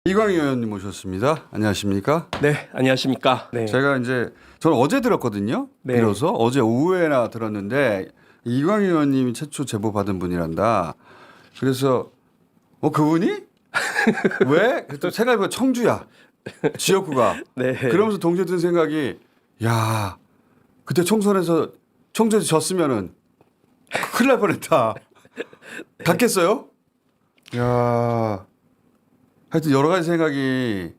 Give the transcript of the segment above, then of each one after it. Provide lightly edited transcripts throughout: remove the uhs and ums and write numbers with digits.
이광희 의원님 모셨습니다. 안녕하십니까? 네, 안녕하십니까? 네. 제가 이제 저는 어제 들었거든요. 네. 비로소 어제 오후에나 들었는데 이광희 의원님이 최초 제보 받은 분이란다. 그래서 그분이 왜? 그랬더니 생각해보니까 청주야. 지역구가. 네. 그러면서 동시에 든 생각이 야 그때 총선에서 청주에서 졌으면은 큰일 날 뻔했다. 갔겠어요? 야 하여튼 여러 가지 생각이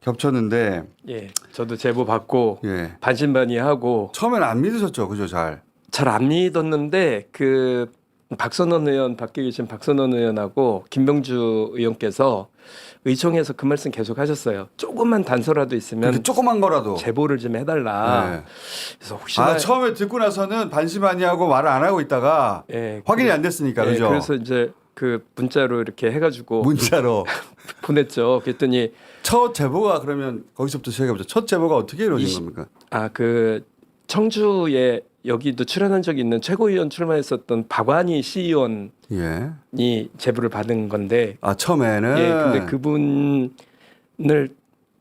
겹쳤는데 예, 저도 제보 받고 예. 반신반의하고 처음에는 안 믿으셨죠, 그죠, 잘. 잘 안 믿었는데 그 박선원 의원 밖에 계신 박선원 의원하고 김병주 의원께서 의총에서 그 말씀 계속 하셨어요. 조금만 단서라도 있으면 그렇게 조그만 거라도. 제보를 좀 해달라. 네. 그래서 혹시나 처음에 듣고 나서는 반신반의하고 말을 안 하고 있다가 예, 확인이 안 됐으니까, 예, 그죠? 그래서 이제 그 문자로 이렇게 해가지고 문자로. 보냈죠. 그랬더니 첫 제보가 그러면 거기서부터 시작해보죠. 첫 제보가 어떻게 이루어진 겁니까? 그 청주에 여기도 출연한 적이 있는 최고위원 출마했었던 박완희 시의원이 예. 제보를 받은 건데, 처음에는. 예, 근데 그분을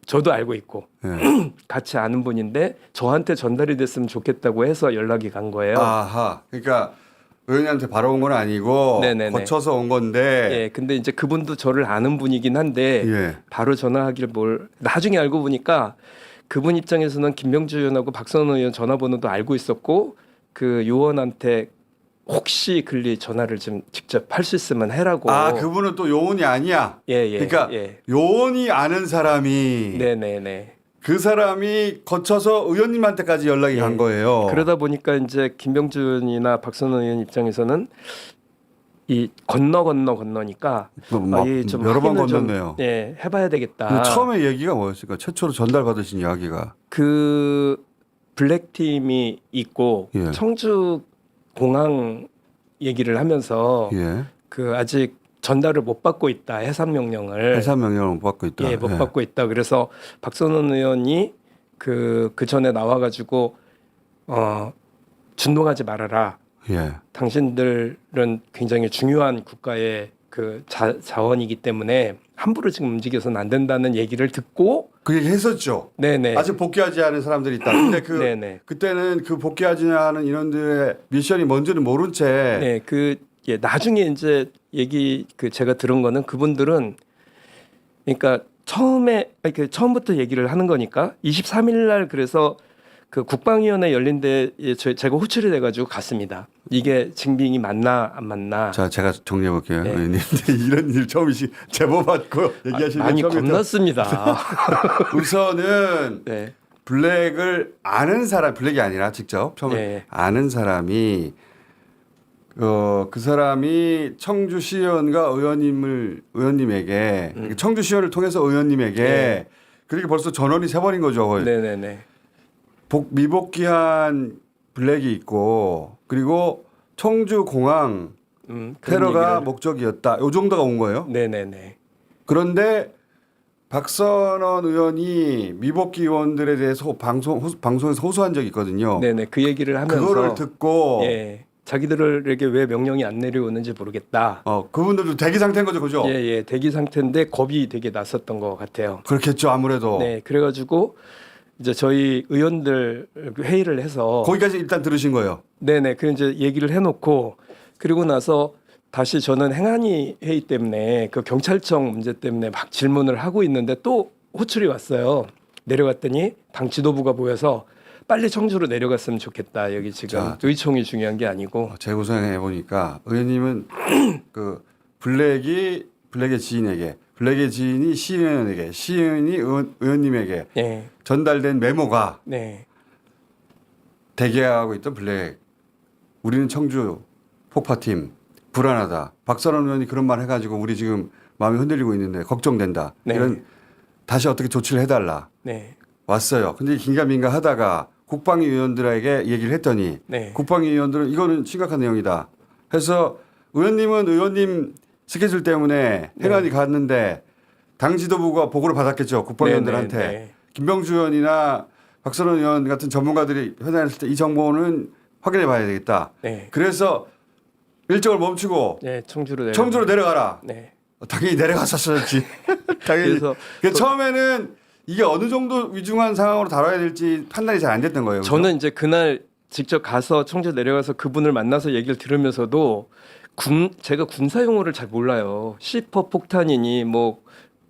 저도 알고 있고 예. 같이 아는 분인데 저한테 전달이 됐으면 좋겠다고 해서 연락이 간 거예요. 아하. 그러니까 의원님한테 바로 온 건 아니고 네네네. 거쳐서 온 건데. 예, 근데 이제 그분도 저를 아는 분이긴 한데 예. 바로 전화하기를 나중에 알고 보니까 그분 입장에서는 김병주 의원하고 박선원 의원 전화번호도 알고 있었고 그 요원한테 혹시 글리 전화를 좀 직접 할 수 있으면 해라고. 그분은 또 요원이 아니야. 예, 그러니까 예. 요원이 아는 사람이 네네네. 그 사람이 거쳐서 의원님한테까지 연락이 간 거예요. 그러다 보니까 이제 김병주 의원이나 박선원 의원 입장에서는 이 건너니까 좀 여러 번 건넜네요. 예, 해봐야 되겠다. 근데 처음에 얘기가 뭐였을까? 최초로 전달받으신 이야기가. 그 블랙 팀이 있고 예. 청주 공항 얘기를 하면서 예. 그 아직 전달을 못 받고 있다 해산 명령을 해산 명령을 못 받고 있다. 예, 못 받고 있다. 그래서 박선원 의원이 그 전에 나와가지고 준동하지 말아라. 예. 당신들은 굉장히 중요한 국가의 그 자원이기 때문에 함부로 지금 움직여서는 안 된다는 얘기를 듣고 그 얘기 했었죠. 네네. 아직 복귀하지 않은 사람들이 있다. 근데 네네. 그때는 그 복귀하지 않은 인원들의 미션이 뭔지는 모른 채. 네, 나중에 이제 얘기 제가 들은 거는 그분들은 그러니까 처음부터 얘기를 하는 거니까 23일 날 그래서 그 국방위원회 열린데 제가 호출이 돼가지고 갔습니다. 이게 징빙이 맞나 안 맞나? 자, 제가 정리해 볼게요. 네. 의원님. 이런 일 처음이시 제보 받고 얘기하시는 많이 처음이다. 겁났습니다. 우선은 네. 블랙을 아는 사람, 블랙이 아니라 직접 처음에 네. 아는 사람이 그 사람이 청주시의원과 의원님에게 청주시의원을 통해서 의원님에게 네. 그렇게 벌써 전원이 세 번인 거죠. 네네네. 미복귀한 블랙이 있고 그리고 청주 공항 그런 테러가 얘기를. 목적이었다. 요 정도가 온 거예요. 네네네. 그런데 박선원 의원이 미복귀 의원들에 대해서 방송에서 호소한 적이 있거든요. 네네. 그 얘기를 하면서 그거를 듣고 예, 자기들에게 왜 명령이 안 내려오는지 모르겠다. 그분들도 대기 상태인 거죠, 그죠? 예, 대기 상태인데 겁이 되게 났었던 것 같아요. 그렇겠죠, 아무래도. 네, 그래가지고 이제 저희 의원들 회의를 해서 거기까지 일단 들으신 거예요. 네네, 그 이제 얘기를 해놓고 그리고 나서 다시 저는 행안위 회의 때문에 그 경찰청 문제 때문에 막 질문을 하고 있는데 또 호출이 왔어요. 내려갔더니 당 지도부가 모여서 빨리 청주로 내려갔으면 좋겠다. 여기 지금 자, 의총이 중요한 게 아니고. 재구성해 보니까 의원님은 그 블랙의 지인에게, 블랙의 지인이 시의원에게, 시의원이 의원님에게 네, 전달된 메모가 네, 대기하고 있던 블랙. 우리는 청주 폭파팀 불안하다. 박선원 의원이 그런 말 해가지고 우리 지금 마음이 흔들리고 있는데 걱정된다. 네. 이런 다시 어떻게 조치를 해달라. 네, 왔어요. 근데 긴가민가 하다가 국방위 의원들에게 얘기를 했더니 네. 국방위 의원들은 이거는 심각한 내용이다. 해서 의원님은 의원님 스케줄 때문에 행안위 갔는데 당 지도부가 보고를 받았겠죠. 국방위원들한테. 네, 네, 네. 김병주 의원이나 박선원 의원 같은 전문가들이 회담했을 때 이 정보는 확인해 봐야 되겠다. 네. 그래서 일정을 멈추고 네, 청주로 청주로 내려가라. 네. 당연히 내려갔었어야지. 당연히. 그래서 처음에는 이게 어느 정도 위중한 상황으로 다뤄야 될지 판단이 잘 안 됐던 거예요. 그죠? 저는 이제 그날 직접 가서 청주 내려가서 그분을 만나서 얘기를 들으면서도 제가 군사 용어를 잘 몰라요. C4 폭탄이니 뭐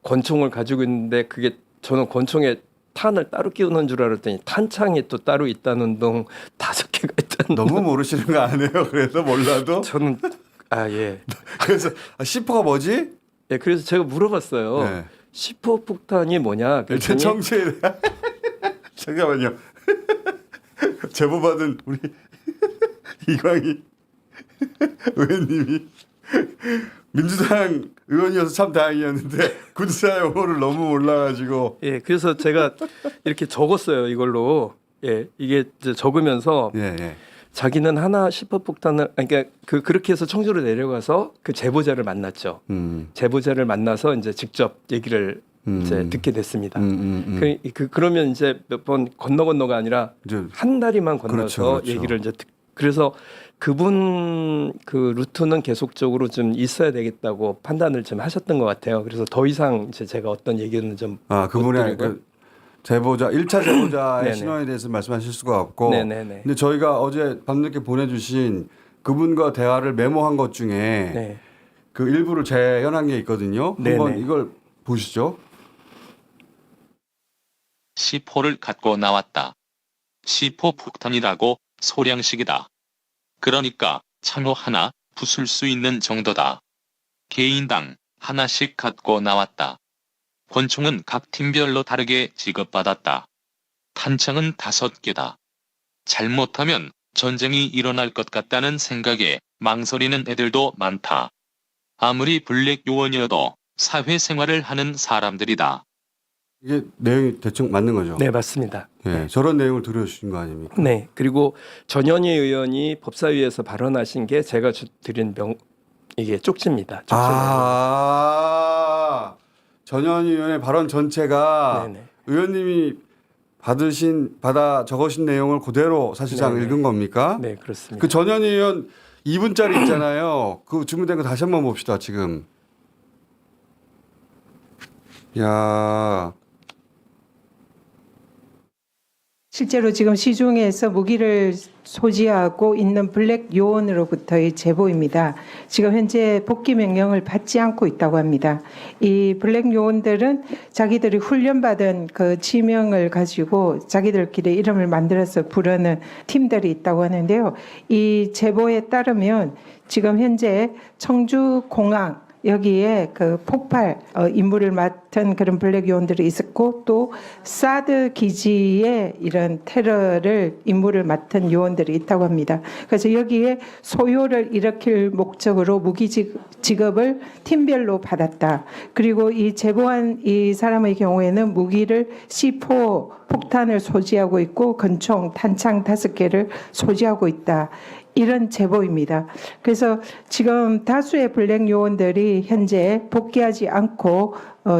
권총을 가지고 있는데 그게 저는 권총에 탄을 따로 끼우는 줄 알았더니 탄창이 또 따로 있다는 동 5개가 있다는 너무 모르시는 거 아니에요? 그래서 몰라도. 저는 예. 그래서 C4가 뭐지? 예, 그래서 제가 물어봤어요. 네. C4 폭탄이 뭐냐? 일단 그랬더니 정치에 잠깐만요. 제보 받은 우리 이광희 의원님이 민주당 의원이어서 참 다행이었는데 군사 용어를 너무 몰라가지고 예, 그래서 제가 이렇게 적었어요. 이걸로. 예, 이게 이제 적으면서 예. 자기는 하나 C4 폭탄을 그러니까 그렇게 해서 청주로 내려가서 그 제보자를 만났죠. 제보자를 만나서 이제 직접 얘기를 이제 듣게 됐습니다. 그러면 이제 몇 번 건너가 아니라 이제 한 다리만 건너서 그렇죠. 얘기를 이제 그래서 그분 그 루트는 계속적으로 좀 있어야 되겠다고 판단을 좀 하셨던 것 같아요. 그래서 더 이상 이제 제가 어떤 얘기는 좀 그분의 못 드리고요. 그 제보자 1차 제보자의 네네. 신원에 대해서 말씀하실 수가 없고 네네네. 근데 저희가 어제 밤늦게 보내주신 그분과 대화를 메모한 것 중에 네. 그 일부를 재현한 게 있거든요. 한번 네네. 이걸 보시죠. C4를 갖고 나왔다. C4 폭탄이라고 소량식이다. 그러니까 창호 하나 부술 수 있는 정도다. 개인당 하나씩 갖고 나왔다. 권총은 각 팀별로 다르게 지급받았다. 탄창은 5개다. 잘못하면 전쟁이 일어날 것 같다는 생각에 망설이는 애들도 많다. 아무리 블랙 요원이어도 사회생활을 하는 사람들이다. 이게 내용이 대충 맞는 거죠. 네, 맞습니다. 예, 저런 내용을 들려주신 거 아닙니까? 네. 그리고 전현희 의원이 법사위에서 발언하신 게 제가 드린 이게 쪽지입니다. 전현희 의원의 발언 전체가 네네. 의원님이 받아 적으신 내용을 그대로 사실상 네네. 읽은 겁니까? 네, 그렇습니다. 그 전현희 의원 2분짜리 있잖아요. 그 주문된 거 다시 한번 봅시다. 지금. 야, 실제로 지금 시중에서 무기를 소지하고 있는 블랙 요원으로부터의 제보입니다. 지금 현재 복귀 명령을 받지 않고 있다고 합니다. 이 블랙 요원들은 자기들이 훈련받은 그 지명을 가지고 자기들끼리 이름을 만들어서 부르는 팀들이 있다고 하는데요. 이 제보에 따르면 지금 현재 청주공항 여기에 그 폭발 임무를 맡은 그런 블랙 요원들이 있었고 또 사드 기지에 이런 테러를 임무를 맡은 요원들이 있다고 합니다. 그래서 여기에 소요를 일으킬 목적으로 무기 지급을 팀별로 받았다. 그리고 이 제보한 이 사람의 경우에는 무기를 C4 폭탄을 소지하고 있고 권총, 탄창 5개를 소지하고 있다. 이런 제보입니다. 그래서 지금 다수의 블랙 요원들이 현재 복귀하지 않고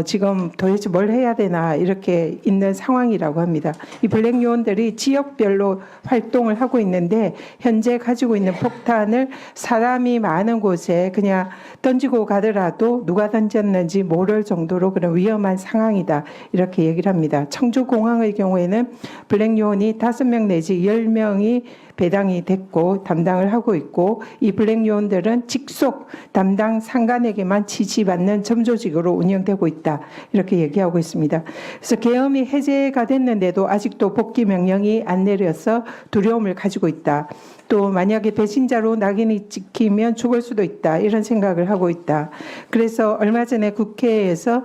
지금 도대체 뭘 해야 되나 이렇게 있는 상황이라고 합니다. 이 블랙 요원들이 지역별로 활동을 하고 있는데 현재 가지고 있는 폭탄을 사람이 많은 곳에 그냥 던지고 가더라도 누가 던졌는지 모를 정도로 그런 위험한 상황이다 이렇게 얘기를 합니다. 청주공항의 경우에는 블랙 요원이 5명 내지 10명이 배당이 됐고 담당을 하고 있고 이 블랙 요원들은 직속 담당 상관에게만 지시받는 점조직으로 운영되고 있다 이렇게 얘기하고 있습니다. 그래서 계엄이 해제가 됐는데도 아직도 복귀 명령이 안 내려서 두려움을 가지고 있다. 또 만약에 배신자로 낙인이 찍히면 죽을 수도 있다 이런 생각을 하고 있다. 그래서 얼마 전에 국회에서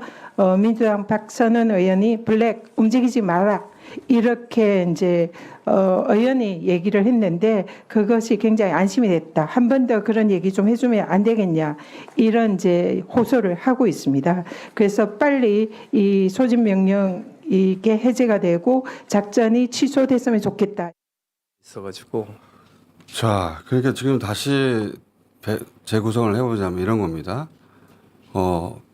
민주당 박선은 의원이 블랙 움직이지 마라 이렇게 이제 의원이 얘기를 했는데 그것이 굉장히 안심이 됐다. 한 번 더 그런 얘기 좀 해주면 안 되겠냐 이런 이제 호소를 하고 있습니다. 그래서 빨리 이 소집 명령 이게 해제가 되고 작전이 취소됐으면 좋겠다. 있어가지고 자, 그러니까 지금 다시 재구성을 해보자면 이런 겁니다.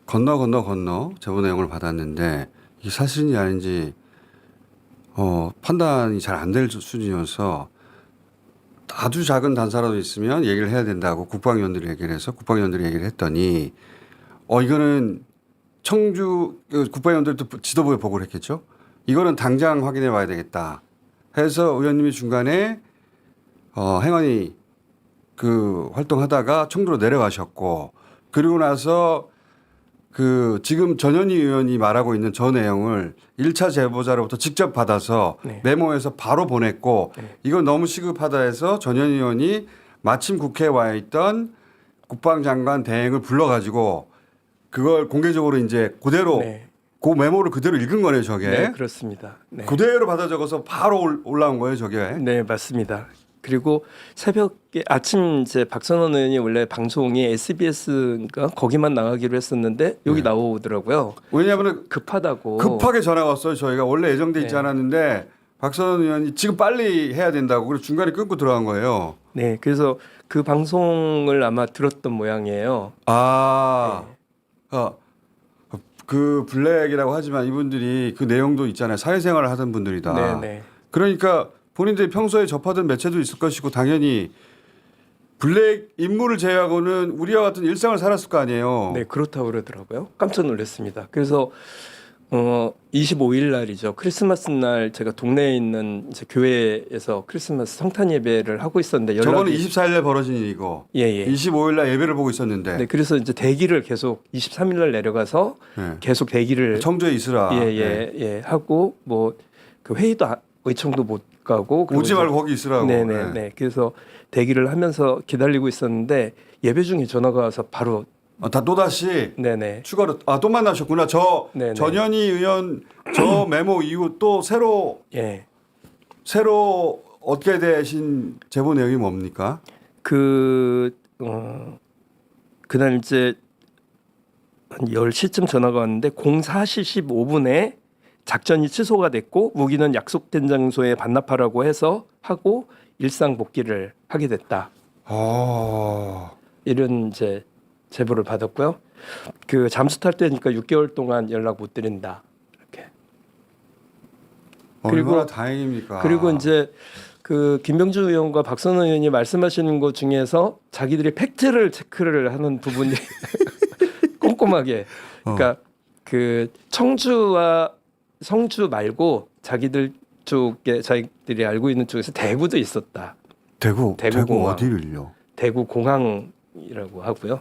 건너 제보 내용을 받았는데 이게 사실인지 아닌지 판단이 잘 안 될 수준이어서 아주 작은 단서라도 있으면 얘기를 해야 된다고 국방위원들이 얘기를 해서 국방위원들이 얘기를 했더니 이거는 청주 국방위원들도 지도부에 보고를 했겠죠. 이거는 당장 확인해 봐야 되겠다 해서 의원님이 중간에 행안위 그 활동하다가 청주로 내려가셨고 그리고 나서 그 지금 전현희 의원이 말하고 있는 저 내용을 1차 제보자로부터 직접 받아서 네. 메모해서 바로 보냈고 네. 이건 너무 시급하다 해서 전현희 의원이 마침 국회에 와 있던 국방장관 대행을 불러가지고 그걸 공개적으로 이제 그대로 네. 그 메모를 그대로 읽은 거네요, 저게. 네, 그렇습니다. 네. 그대로 받아 적어서 바로 올라온 거예요, 저게. 네, 맞습니다. 그리고 새벽에 아침 이제 박선원 의원이 원래 방송이 SBS인가 거기만 나가기로 했었는데 여기 네. 나오더라고요. 왜냐하면 급하다고. 급하게 전화가 왔어요. 저희가 원래 예정돼 있지 네. 않았는데 박선원 의원이 지금 빨리 해야 된다고 그래서 중간에 끊고 들어간 거예요. 네, 그래서 그 방송을 아마 들었던 모양이에요. 아, 네. 그 블랙이라고 하지만 이분들이 그 내용도 있잖아요. 사회생활을 하던 분들이다. 네, 네. 그러니까 본인들이 평소에 접하던 매체도 있을 것이고 당연히 블랙 인물을 제외하고는 우리와 같은 일상을 살았을 거 아니에요. 네, 그렇다고 그러더라고요. 깜짝 놀랐습니다. 그래서 25일 날이죠. 크리스마스 날 제가 동네에 있는 이제 교회에서 크리스마스 성탄 예배를 하고 있었는데 저거는 연락이 24일에 벌어진 일이고 예, 예. 25일날 예배를 보고 있었는데 네, 그래서 이제 대기를 계속 23일 날 내려가서 네. 계속 대기를 청주에 있으라. 예, 네. 예, 예 하고 뭐 그 회의도 의청도 못 가고 그리고 오지 이제- 말고 거기 있으라고. 네, 네, 네. 그래서 대기를 하면서 기다리고 있었는데 예배 중에 전화가 와서 바로 다 또다시 네, 네. 추가로 또 만나셨구나. 저 네, 네. 전현희 의원 저 메모 이후 또 새로 예. 얻게 되신 제보 내용이 뭡니까? 그날 이제 한 10시쯤 전화가 왔는데 04시 15분에 작전이 취소가 됐고 무기는 약속된 장소에 반납하라고 해서 하고 일상 복귀를 하게 됐다. 이런 이제 제보를 받았고요. 그 잠수 탈 때니까 6개월 동안 연락 못 드린다. 이렇게. 그리고- 얼마나 다행입니까? 그리고 이제 그 김병주 의원과 박선원 의원이 말씀하시는 것 중에서 자기들이 팩트를 체크를 하는 부분이 꼼꼼하게 그러니까 그 청주와 성주 말고 자기들 쪽에 자기들이 알고 있는 쪽에서 대구도 있었다. 대구 공항. 어디를요? 대구 공항이라고 하고요.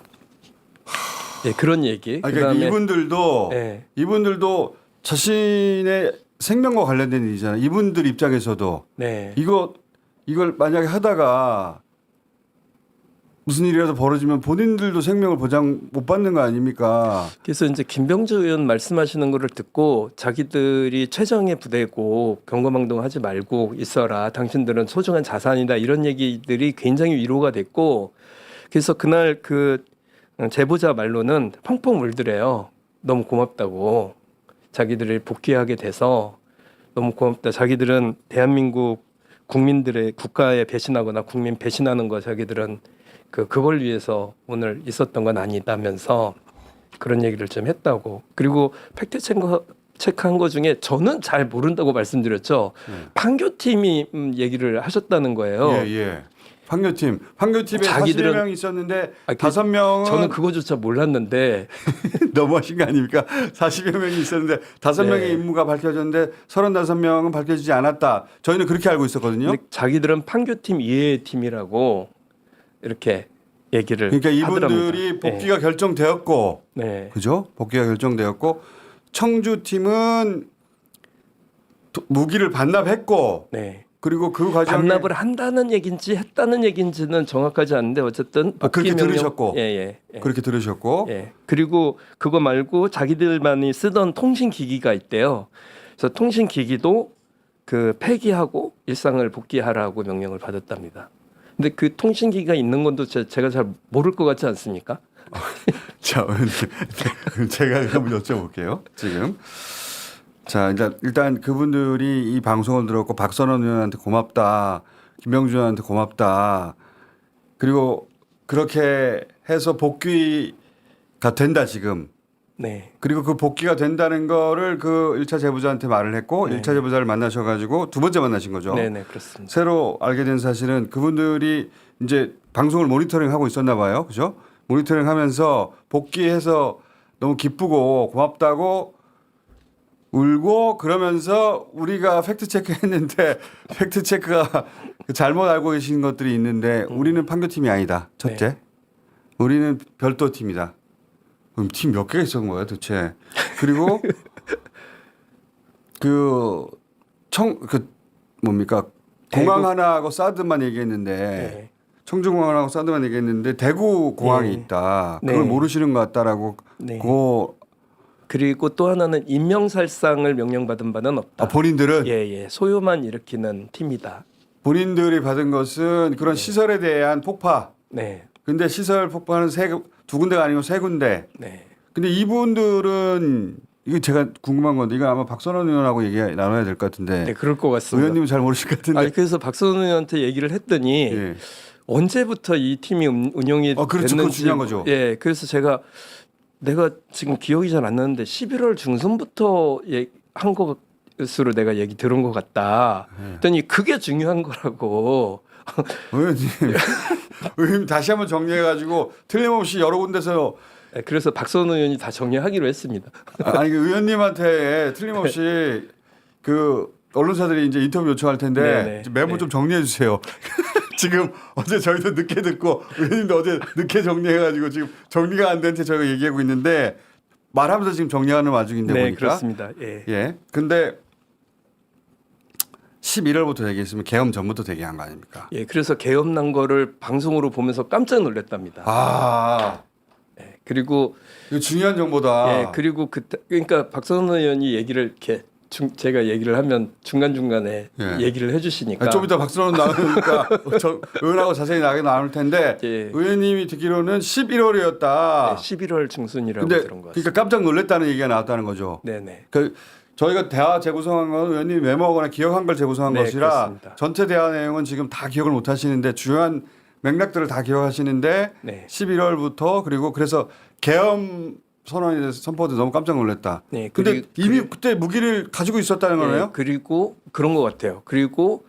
네, 그런 얘기. 그러니까 그다음에 이분들도 이분들도 자신의 생명과 관련된 일이잖아요. 이분들 입장에서도 네. 이걸 만약에 하다가 무슨 일이라도 벌어지면 본인들도 생명을 보장 못 받는 거 아닙니까? 그래서 이제 김병주 의원 말씀하시는 거를 듣고 자기들이 최정예 부대고 경거망동하지 말고 있어라. 당신들은 소중한 자산이다. 이런 얘기들이 굉장히 위로가 됐고 그래서 그날 그 제보자 말로는 펑펑 울더래요. 너무 고맙다고. 자기들이 복귀하게 돼서 너무 고맙다. 자기들은 대한민국 국민들의 국가에 배신하거나 국민 배신하는 거 자기들은 그걸 위해서 오늘 있었던 건 아니다면서 그런 얘기를 좀 했다고. 그리고 팩트 체크한 거 중에 저는 잘 모른다고 말씀드렸죠. 판교팀이 얘기를 하셨다는 거예요. 예. 판교팀에 자기들은- 40명 있었는데 아, 5명은 저는 그거조차 몰랐는데 너무하신 거 아닙니까? 40여 명이 있었는데 5명의 네. 임무가 밝혀졌는데 35명은 밝혀지지 않았다. 저희는 그렇게 알고 있었거든요. 근데 자기들은 판교팀 이해의 팀이라고 이렇게 얘기를 그러니까 이분들이 하더랍니다. 복귀가 결정되었고, 네. 그죠? 복귀가 결정되었고, 청주팀은 무기를 반납했고, 네. 그리고 그 과정에 반납을 한다는 얘기인지 했다는 얘기인지는 정확하지 않은데 어쨌든 그렇게 복귀 명령- 들으셨고. 예. 그렇게 들으셨고, 예. 그리고 그거 말고 자기들만이 쓰던 통신 기기가 있대요. 그래서 통신 기기도 그 폐기하고 일상을 복귀하라고 명령을 받았답니다. 근데 그 통신 기기가 있는 건도 제가 잘 모를 것 같지 않습니까? 자, 제가 한번 여쭤볼게요. 지금. 자, 일단 그분들이 이 방송을 들었고 박선원 의원한테 고맙다. 김병주 의원한테 고맙다. 그리고 그렇게 해서 복귀가 된다 지금. 네. 그리고 그 복귀가 된다는 거를 그 1차 제보자한테 말을 했고 네. 1차 제보자를 만나셔가지고 두 번째 만나신 거죠. 네, 그렇습니다. 새로 알게 된 사실은 그분들이 이제 방송을 모니터링하고 있었나 봐요. 그죠? 모니터링 하면서 복귀해서 너무 기쁘고 고맙다고 울고 그러면서 우리가 팩트 체크했는데 팩트 체크가 잘못 알고 계신 것들이 있는데 우리는 판교팀이 아니다. 첫째. 네. 우리는 별도 팀이다. 그럼 팀 몇 개가 있었던 거야 도대체. 그리고 그 뭡니까 공항 대구. 하나하고 사드만 얘기했는데 네. 청주공항하고 사드만 얘기했는데 대구 공항이 네. 있다. 그걸 네. 모르시는 것 같다라고. 네. 그거 그리고 또 하나는 인명살상을 명령받은 바는 없다. 본인들은 예. 소요만 일으키는 팀이다. 본인들이 받은 것은 그런 시설에 대한 폭파. 네. 근데 시설 폭파는 두 군데가 아니고 세 군데. 네. 근데 이분들은 이거 제가 궁금한 건데 이거 아마 박선원 의원하고 얘기 나눠야 될 것 같은데 네, 그럴 것 같습니다. 의원님은 잘 모르실 것 같은데. 아니 그래서 박선원 의원한테 얘기를 했더니 예. 언제부터 이 팀이 운영이 그렇죠. 그거 됐는지 중요한 거죠. 예, 그래서 내가 지금 기억이 잘 안 나는데 11월 중순부터 한 것으로 내가 얘기 들은 것 같다. 그랬더니 그게 중요한 거라고. 의원님 다시 한번 정리해가지고 틀림없이 여러 군데서 예, 그래서 박선원 의원이 다 정리하기로 했습니다. 아니 그 의원님한테 틀림없이 그 언론사들이 이제 인터뷰 요청할 텐데 네네. 메모 네. 좀 정리해 주세요. 지금 어제 저희도 늦게 듣고 의원님도 어제 늦게 정리해가지고 지금 정리가 안 된 채 저희가 얘기하고 있는데 말하면서 지금 정리하는 와중인데 네, 보니까 그렇습니다. 예. 예. 근데 11월부터 얘기했으면 계엄 전부터 대기한 거 아닙니까? 예, 그래서 계엄 난 거를 방송으로 보면서 깜짝 놀랐답니다. 아, 예, 그리고 이거 중요한 정보다. 예, 그리고 그러니까 박선원 의원이 얘기를 이렇게 제가 얘기를 하면 중간 중간에 예. 얘기를 해주시니까 좀 이따 박선원 나오니까 저 의원하고 자세히 나눌 텐데 예. 의원님이 듣기로는 11월이었다. 11월 중순이라고 근데 들은 것 그러니까 같습니다. 깜짝 놀랐다는 얘기가 나왔다는 거죠. 네네. 그 저희가 대화 재구성한 건 의원님이 메모하거나 기억한 걸 재구성한 네, 것이라 그렇습니다. 전체 대화 내용은 지금 다 기억을 못 하시는데 중요한 맥락들을 다 기억하시는데 네. 11월부터 그리고 그래서 계엄 선언에 대해서 선포도 너무 깜짝 놀랐다. 네, 근데 이미 그때 무기를 가지고 있었다는 거네요? 예, 그리고 그런 것 같아요. 그리고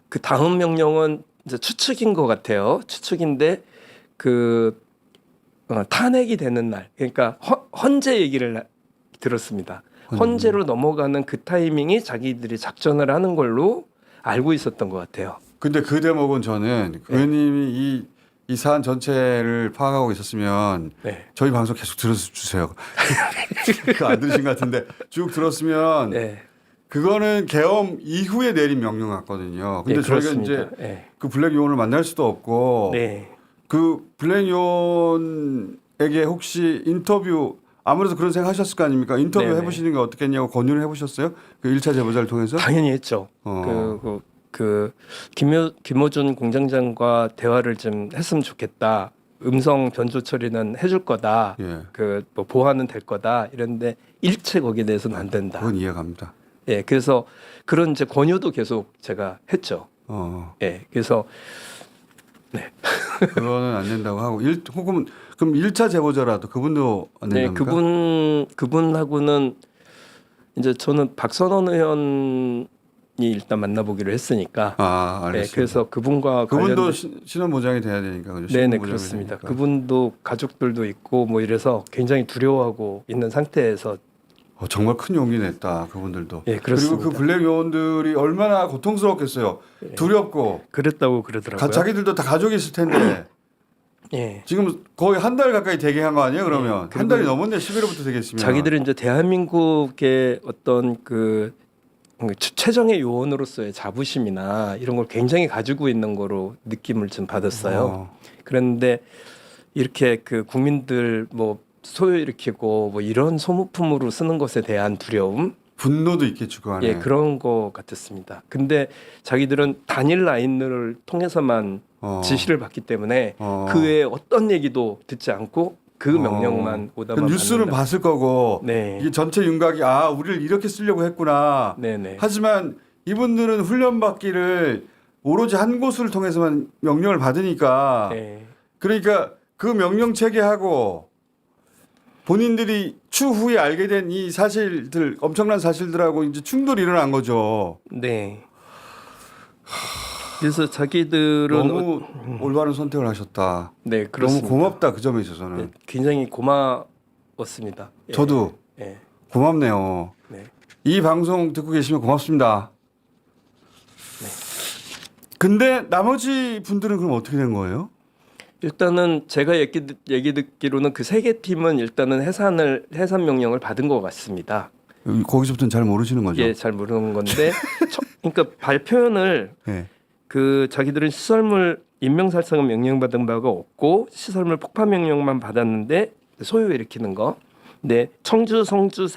그 다음 명령은 이제 추측인 것 같아요. 추측인데 그 탄핵이 되는 날, 그러니까 헌재 얘기를 들었습니다. 헌재로 넘어가는 그 타이밍이 자기들이 작전을 하는 걸로 알고 있었던 것 같아요. 근데 그 대목은 저는 네. 의원님이 이 사안 전체를 파악하고 있었으면 네. 저희 방송 계속 들어주세요. 그거 안 들으신 것 같은데 쭉 들었으면 네. 그거는 계엄 이후에 내린 명령 같거든요. 근데 예, 저희가 그렇습니다. 이제 예. 그 블랙 요원을 만날 수도 없고 네. 그 블랙 요원에게 혹시 인터뷰 아무래도 그런 생각 하셨을 거 아닙니까? 인터뷰 네네. 해보시는 게 어떻겠냐고 권유를 해보셨어요? 그 1차 제보자를 통해서? 당연히 했죠. 김호준 공장장과 대화를 좀 했으면 좋겠다. 음성 변조 처리는 해줄 거다. 예. 뭐 보완은 될 거다. 이런데 일체 거기에 대해서는 안 된다. 그건 이해갑니다. 예, 그래서 그런 이제 권유도 계속 제가 했죠. 예, 그래서 그거는 안 된다고 하고 혹은 그럼 1차 제보자라도 그분도 안 네, 된답니까? 그분하고는 이제 저는 박선원 의원이 일단 만나보기로 했으니까. 알겠습니다. 네, 그래서 그분과 그분도 관련된- 신원 보장이 돼야 되니까 그죠? 네네 신원 보장이 그렇습니다. 되니까. 그분도 가족들도 있고 뭐 이래서 굉장히 두려워하고 있는 상태에서 정말 큰 용기 냈다 그분들도. 예, 그리고 그렇습니다. 그 블랙 요원들이 얼마나 고통스럽겠어요. 두렵고 그랬다고 그러더라고요. 자기들도 다 가족이 있을 텐데 예. 지금 거의 한 달 가까이 대기한 거 아니에요? 그러면 네, 한 달이 넘었네. 11월부터 대기했으면. 자기들은 이제 대한민국의 어떤 그 최정의 요원으로서의 자부심이나 이런 걸 굉장히 가지고 있는 거로 느낌을 좀 받았어요. 그런데 이렇게 그 국민들 뭐 소요일으키고 뭐 이런 소모품으로 쓰는 것에 대한 두려움, 분노도 있겠죠 그 안에. 예 그런 거 같았습니다. 근데 자기들은 단일 라인을 통해서만 지시를 받기 때문에 그 외에 어떤 얘기도 듣지 않고 그 명령만 오다만 그 뉴스는 받는다. 봤을 거고 네. 이게 전체 윤곽이 우리를 이렇게 쓰려고 했구나. 네네. 하지만 이분들은 훈련 받기를 오로지 한 곳을 통해서만 명령을 받으니까 네. 그러니까 그 명령 체계하고 본인들이 추후에 알게 된 이 사실들 엄청난 사실들하고 이제 충돌이 일어난 거죠. 네. 그래서 자기들은 너무 올바른 선택을 하셨다. 네 너무 그렇습니다. 고맙다 그 점에 있어서는. 네, 굉장히 고마워하고 반가웠습니다. 예. 저도 예. 고맙네요. 네. 이 방송 듣고 계시면 고맙습니다. 근데 나머지 분들은 그럼 어떻게 된 거예요? 일단은 제가 얘기 듣기로는 그 세 개 팀은 일단은 해산 명령을 받은 것 같습니다. 거기서부터는 잘 모르시는 거죠? 예, 잘 모르는 건데, 그러니까 발표연을 예. 그 자기들은 시설물 인명살상은 명령받은 바가 없고 시설물 폭파 명령만 받았는데 소요 일으키는 거. 네, 청주, 성주,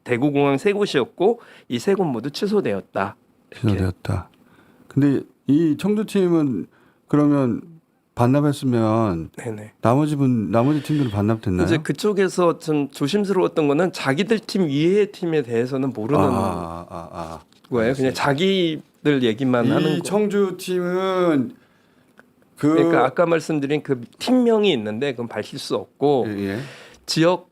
대구공항 세 곳이었고 이 세 곳 모두 취소되었다. 이렇게. 취소되었다. 근데 이 청주팀은 그러면 반납했으면 네네. 나머지 팀들은 반납됐나요? 이제 그쪽에서 좀 조심스러웠던 거는 자기들 팀 이외의 팀에 대해서는 모르는 거예요. 그냥 자기들 얘기만 하는 이 거. 청주팀은 그러니까 아까 말씀드린 그 팀명이 있는데 그건 밝힐 수 없고 예. 지역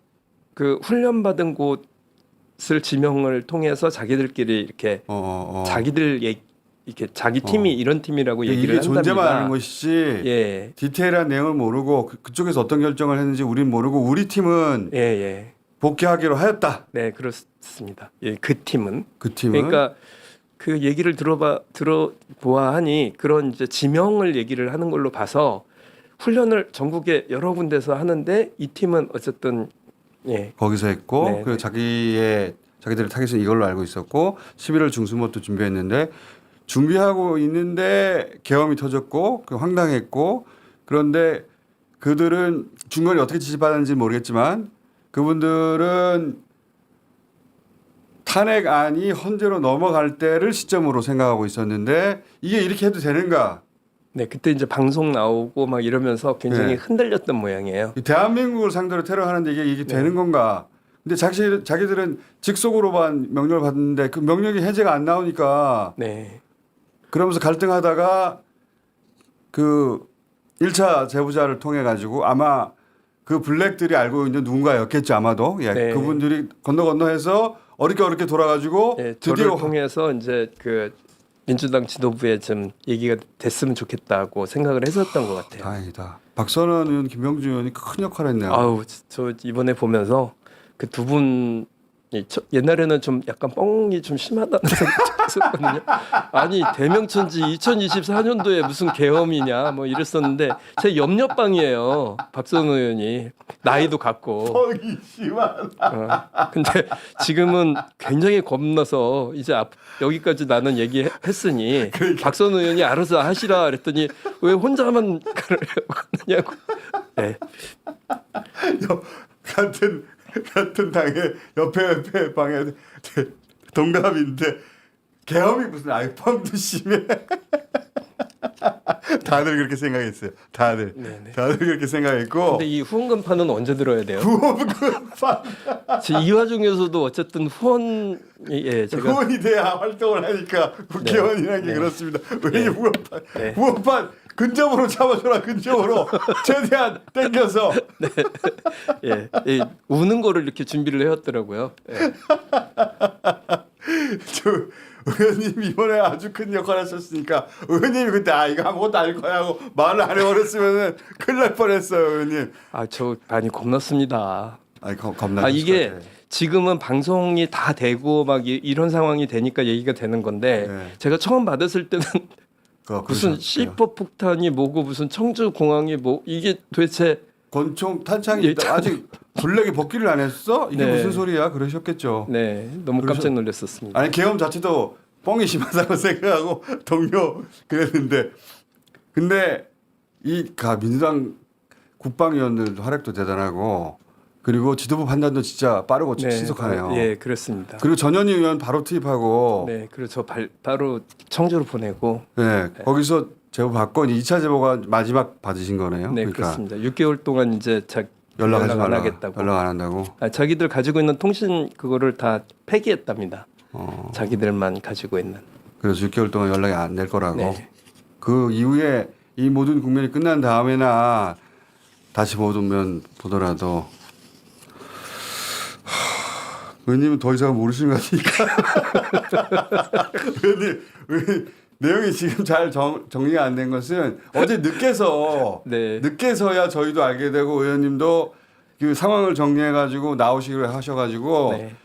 그 훈련 받은 곳을 지명을 통해서 자기들끼리 이렇게 자기들 이렇게 자기 팀이 이런 팀이라고 얘기를 이게 한답니다. 존재만 아는 것이지 예. 디테일한 내용을 모르고 그쪽에서 어떤 결정을 했는지 우린 모르고 우리 팀은 예. 복귀하기로 하였다. 네, 그렇습니다. 예, 그 팀은. 그 팀은 그러니까 그 얘기를 들어보아하니 그런 이제 지명을 얘기를 하는 걸로 봐서 훈련을 전국에 여러 군데서 하는데 이 팀은 어쨌든 예. 거기서 했고 네, 그리고 자기들의 타겟은 이걸로 알고 있었고 11월 중순부터 준비했는데 준비하고 있는데 계엄이 터졌고 황당했고 그런데 그들은 중간에 어떻게 지시받았는지 모르겠지만 그분들은 탄핵안이 헌재로 넘어갈 때를 시점으로 생각하고 있었는데 이게 이렇게 해도 되는가? 네, 그때 이제 방송 나오고 막 이러면서 굉장히 네. 흔들렸던 모양이에요. 대한민국을 상대로 테러하는데 이게 되는 건가? 근데 자기들은 직속으로만 명령을 받는데 그 명령이 해제가 안 나오니까 네. 그러면서 갈등하다가 그 1차 제보자를 통해 가지고 아마 그 블랙들이 알고 있는 누군가였겠죠 아마도. 예. 네. 그분들이 건너해서 어렵게 돌아가지고 예, 드디어 저를 통해서 이제 그 민주당 지도부에 좀 얘기가 됐으면 좋겠다고 생각을 했었던 것 같아요. 다행이다. 박선원 의원, 김병주 의원이 큰 역할을 했네요. 아우, 저 이번에 보면서 그 두 분 옛날에는 좀 약간 뻥이 좀 심하다는 생각이 들었거든요. 아니 대명천지 2024년도에 무슨 계엄이냐 뭐 이랬었는데 제 염려방이에요. 박선호 의원이 나이도 같고. 뻥이 심하다. 근데 지금은 굉장히 겁나서 이제 여기까지 나는 얘기했으니 그러니까. 박선호 의원이 알아서 하시라 그랬더니 왜 혼자만 그러냐고. 네. 같은 당에 옆에 방에 동갑인데 계엄이 무슨 뻥도 심해. 다들 그렇게 생각했어요. 다들 그렇게 생각했고. 근데 이 후원금파는 언제 들어야 돼요? 후원금파. 이 와중에서도 어쨌든 제가 후원이 돼야 활동을 하니까 국회의원이라는 게 그렇습니다. 왜 후원판 근접으로 잡아줘라 근접으로 최대한 땡겨서. 우는 거를 이렇게 준비를 해왔더라고요. 예. 저 의원님 이번에 아주 큰 역할을 하셨으니까 의원님이 그때 이거 아무것도 알 거야 하고 말을 안 해버렸으면 큰일 날 뻔했어요 의원님. 저 많이 겁났습니다. 겁나. 이게 지금은 방송이 다 되고 막 이런 상황이 되니까 얘기가 되는 건데 제가 처음 받았을 때는 무슨 C4 폭탄이 뭐고 무슨 청주 공항이 뭐 이게 도대체 권총 탄창이 있다. 아직 블랙이 복귀를 안 했어? 이게 무슨 소리야? 그러셨겠죠. 네, 너무 깜짝 놀랐었습니다. 아니 계엄 자체도 뻥이 심하다고 생각하고 동료 그랬는데 근데 민주당 국방위원들도 활약도 대단하고 그리고 지도부 판단도 진짜 빠르고 신속하네요. 예, 그렇습니다. 그리고 전현희 의원 바로 투입하고 그리고 저 바로 청주로 보내고 거기서 제보 받고 2차 제보가 마지막 받으신 거네요. 네, 그러니까. 그렇습니다. 6개월 동안 이제 연락 안 하겠다고. 연락 안 한다고. 자기들 가지고 있는 통신 그거를 다 폐기했답니다. 자기들만 가지고 있는. 그래서 6개월 동안 연락이 안 될 거라고. 네. 그 이후에 이 모든 국면이 끝난 다음에나 다시 보더라도 의원님은 더 이상 모르시는 것 같으니까. 의원님 내용이 지금 잘 정리가 안 된 것은 어제 늦게서야 저희도 알게 되고 의원님도 그 상황을 정리해가지고 나오시기로 하셔가지고 네.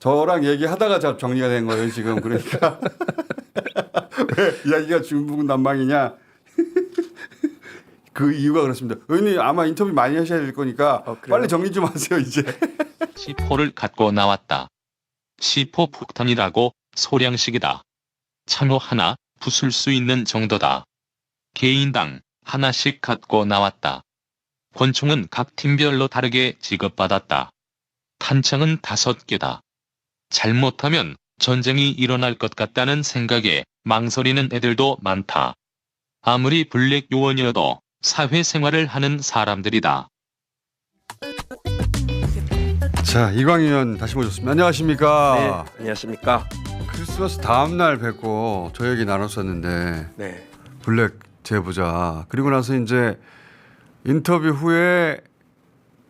저랑 얘기하다가 정리가 된 거예요 지금. 그러니까 왜 이야기가 중부난방이냐 그 이유가 그렇습니다. 의원님 아마 인터뷰 많이 하셔야 될 거니까 그래요? 빨리 정리 좀 하세요 이제. C4를 갖고 나왔다. C4 폭탄이라고 소량식이다. 창호 하나 부술 수 있는 정도다. 개인당 하나씩 갖고 나왔다. 권총은 각 팀별로 다르게 지급받았다. 탄창은 5개다. 잘못하면 전쟁이 일어날 것 같다는 생각에 망설이는 애들도 많다. 아무리 블랙 요원이어도 사회생활을 하는 사람들이다. 자 이광희 의원 다시 모셨습니다. 안녕하십니까. 네, 안녕하십니까? 크리스마스 다음 날 뵙고 저 얘기 나눴었는데 네. 블랙 제보자 그리고 나서 이제 인터뷰 후에